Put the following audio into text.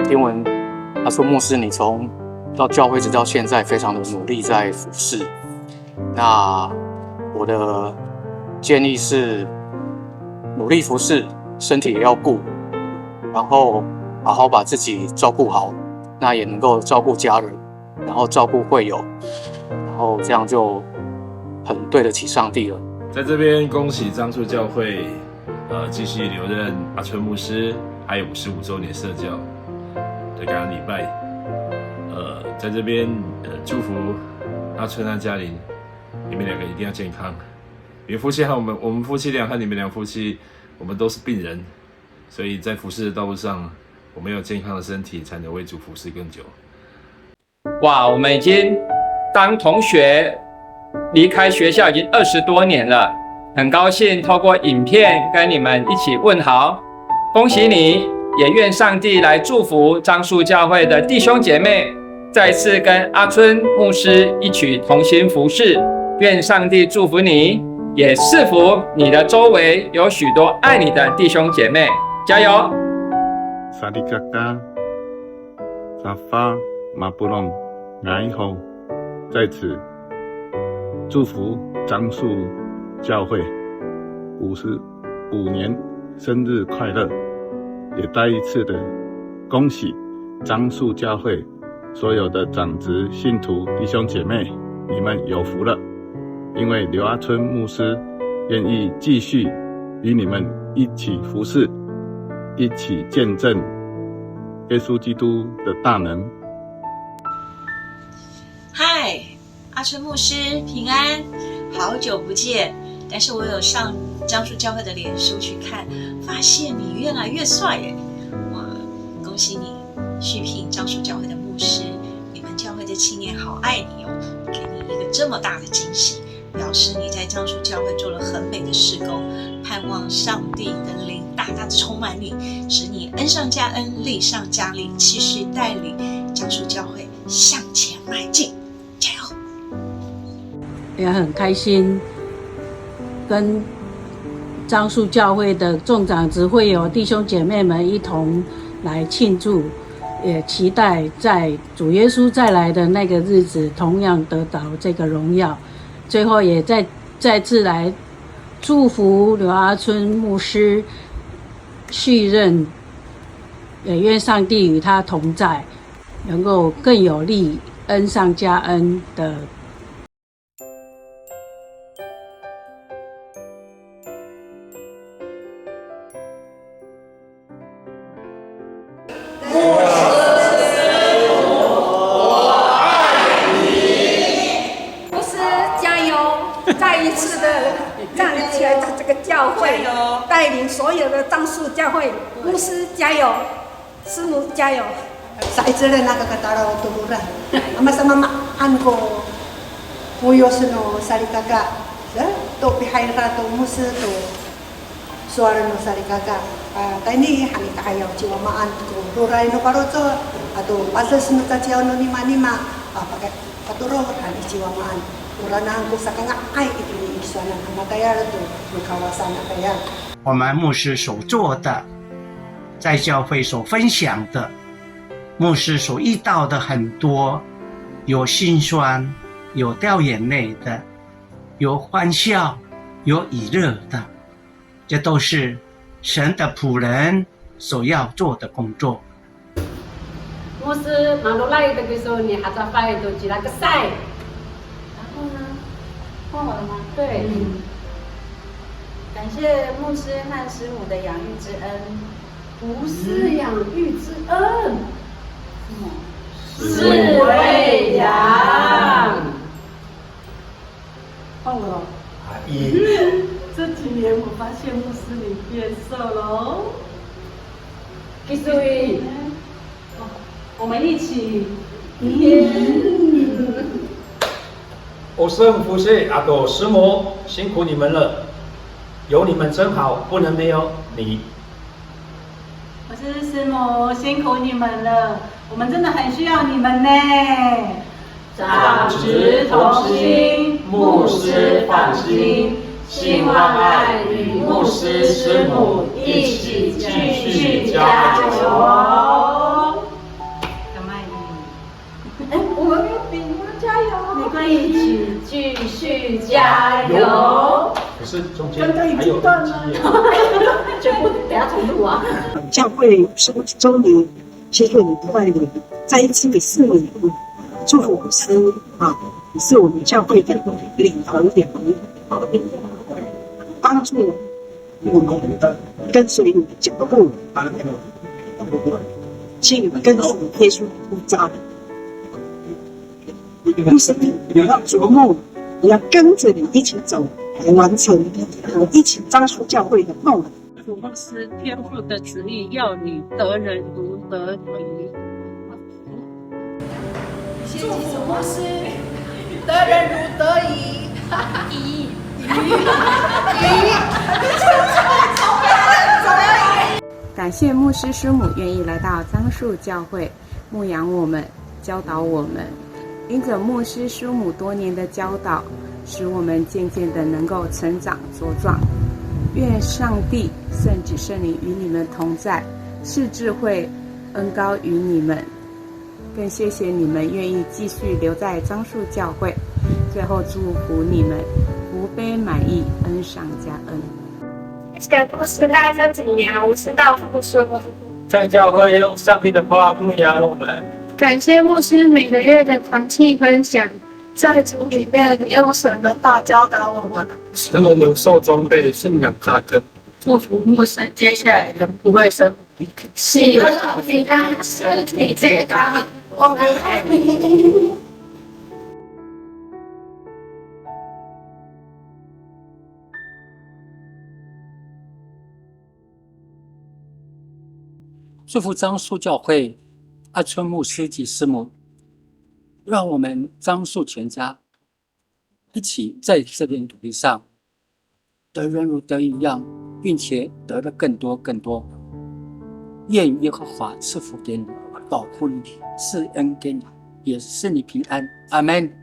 听闻他说牧师你从到教会直到现在非常的努力在服侍，那我的建议是努力服侍，身体也要顾，然后好好把自己照顾好，那也能够照顾家人，然后照顾会友，然后这样就很对得起上帝了。在这边恭喜樟树教会，继续留任阿春牧师，还有55周年社教的感恩礼拜。在这边祝福阿春和嘉玲，你们两个一定要健康。你们夫妻和我们夫妻俩和你们两夫妻，我们都是病人，所以在服侍的道路上，我们有健康的身体，才能为主服侍更久。哇，我们已经当同学离开学校已经20多年了，很高兴透过影片跟你们一起问好，恭喜你，也愿上帝来祝福樟树教会的弟兄姐妹，再次跟阿春牧师一起同心服侍，愿上帝祝福你，也赐福你的周围有许多爱你的弟兄姐妹，加油！萨利嘎嘎，萨发马布隆，然后在此祝福樟树教会55年生日快乐，也再一次的恭喜樟树教会所有的长职信徒弟兄姐妹，你们有福了，因为刘阿春牧师愿意继续与你们一起服侍，一起见证耶稣基督的大能。嗨，阿春牧师平安，好久不见。但是我有上樟树教会的脸书去看，发现你越来越帅耶！哇，恭喜你续聘樟树教会的牧师，你们教会的青年好爱你哦，给你一个这么大的惊喜，表示你在樟树教会做了很美的事工，盼望上帝的灵大大的充满你，使你恩上加恩，力上加力，继续带领樟树教会向前迈进，加油！也很开心跟樟树教会的众长职会友弟兄姐妹们一同来庆祝，也期待在主耶稣再来的那个日子同样得到这个荣耀。最后也再次来祝福刘阿春牧师续任，也愿上帝与他同在，能够更有力，恩上加恩的。牧师加油！再一次的站立起来，这个教会带领所有的樟树教会，牧师加油，师母加油。Sa itsura nakakataraw tuburan. Ama sa mamaan ko puyo suno sarikaga. To pihain rato musu to suara no sarikaga. Kani hani kahayaw jiwa maan ko. Ruray no paroto ato pasas no tachiaw no nima pakai paturo hani jiwa maan. Uranahan ko sa kangakay ito ni isana namatayar to no kawasan na kaya. 我们牧师所做的，在教会所分享的，牧师所遇到的很多，有心酸，有掉眼泪的，有欢笑，有喜乐的，这都是神的仆人所要做的工作。牧师马路来的时候，你还在发都举了个赛。然后呢？换我了吗？对。感谢牧师和师母的养育之恩。不是养育之恩。是喂养。换我了。阿姨。这几年我发现牧师你变瘦了哦。所以，我们一起。我是服侍阿朵师母，辛苦你们了，有你们真好，不能没有你。我是师母，辛苦你们了，我们真的很需要你们呢。长职同心，牧师放心，希望爱与牧师师母一起继续加油。是中间还有全部等下重录啊！教会50周年，谢谢你的带领，再一次的赐你祝福牧师啊，你是我们教会的领头人，帮助我们跟随你的脚步，请跟随耶稣的呼召。牧师，你要琢磨，你要跟着你一起走，来完成一起张树教会的梦。主牧师天父的旨意，要你得人如得鱼。祝福牧师得人如得鱼，感谢牧师师母愿意来到樟树教会牧养我们，教导我们。因着牧师师母多年的教导，使我们渐渐的能够成长茁壮。愿上帝圣子圣灵与你们同在，赐智慧恩膏于你们。更谢谢你们愿意继续留在樟树教会。最后祝福你们福杯满溢，恩上加恩。感谢牧师带这几年无私到付出，在教会用上帝的话牧养我们。感谢牧师每个月的团契分享，在主里面用神的道教导我们，使我们受装备，信仰扎根。祝福牧师接下来的不会生病，喜乐平安，身体健康，我们爱你。祝福樟树教会阿春牧师及师母，让我们樟树全家一起在这片土地上得人如得一样，并且得的更多更多。愿耶和华赐福给你，保护你，赐恩给你，也是你平安。阿们。